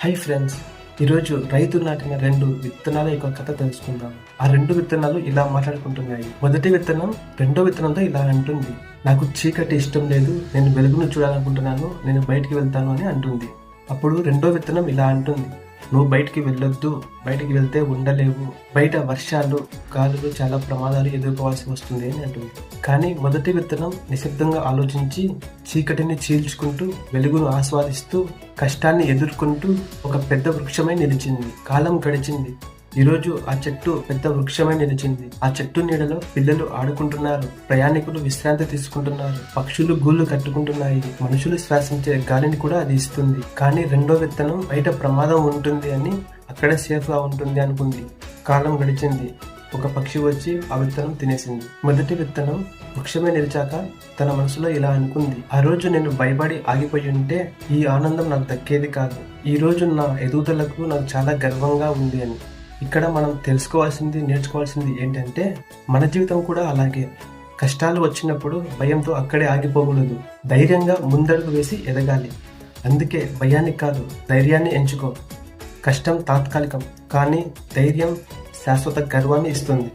Hi friends, ఈరోజు రైతు నాటిన 2 విత్తనాల యొక్క కథ తెలుసుకుందాం. ఆ 2 విత్తనాలు ఇలా మాట్లాడుకుంటున్నాయి. మొదటి విత్తనం రెండో విత్తనంతో ఇలా అంటుంది, నాకు చీకటి ఇష్టం లేదు, నేను వెలుగును చూడాలనుకుంటున్నాను, నేను బయటికి వెళ్తాను అని అంటుంది. అప్పుడు రెండో విత్తనం ఇలా అంటుంది, నువ్వు బయటికి వెళ్ళొద్దు, బయటికి వెళ్తే ఉండలేవు, బయట వర్షాలు గాలులు చాలా ప్రమాదాలు ఎదుర్కోవాల్సి వస్తుంది అని అంటుంది. కానీ మొదటి విత్తనం నిశ్శబ్దంగా ఆలోచించి చీకటిని చీల్చుకుంటూ వెలుగును ఆస్వాదిస్తూ కష్టాన్ని ఎదుర్కొంటూ ఒక పెద్ద వృక్షమై నిలిచింది. కాలం గడిచింది. ఈరోజు ఆ చెట్టు పెద్ద వృక్షమై నిలిచింది. ఆ చెట్టు నీడలో పిల్లలు ఆడుకుంటున్నారు, ప్రయాణికులు విశ్రాంతి తీసుకుంటున్నారు, పక్షులు గూళ్ళు కట్టుకుంటున్నాయి, మనుషులు శ్వాసించే గాలిని కూడా అది ఇస్తుంది. కానీ రెండో విత్తనం బయట ప్రమాదం ఉంటుంది అని, అక్కడే సేఫ్ గా ఉంటుంది అనుకుంది. కాలం గడిచింది. ఒక పక్షి వచ్చి ఆ విత్తనం తినేసింది. మొదటి విత్తనం వృక్షమే నిలిచాక తన మనసులో ఇలా అనుకుంది, ఆ రోజు నేను భయపడి ఆగిపోయి ఉంటే ఈ ఆనందం నాకు దక్కేది కాదు. ఈ రోజు నా ఎదుగుదలకు నాకు చాలా గర్వంగా ఉంది అని. ఇక్కడ మనం తెలుసుకోవాల్సింది, నేర్చుకోవాల్సింది ఏంటంటే, మన జీవితం కూడా అలాగే. కష్టాలు వచ్చినప్పుడు భయంతో అక్కడే ఆగిపోకూడదు. ధైర్యంగా ముందడుగు వేసి ఎదగాలి. అందుకే భయాన్ని కాదు, ధైర్యాన్ని ఎంచుకో. కష్టం తాత్కాలికం, కానీ ధైర్యం శాశ్వత గర్వాన్ని ఇస్తుంది.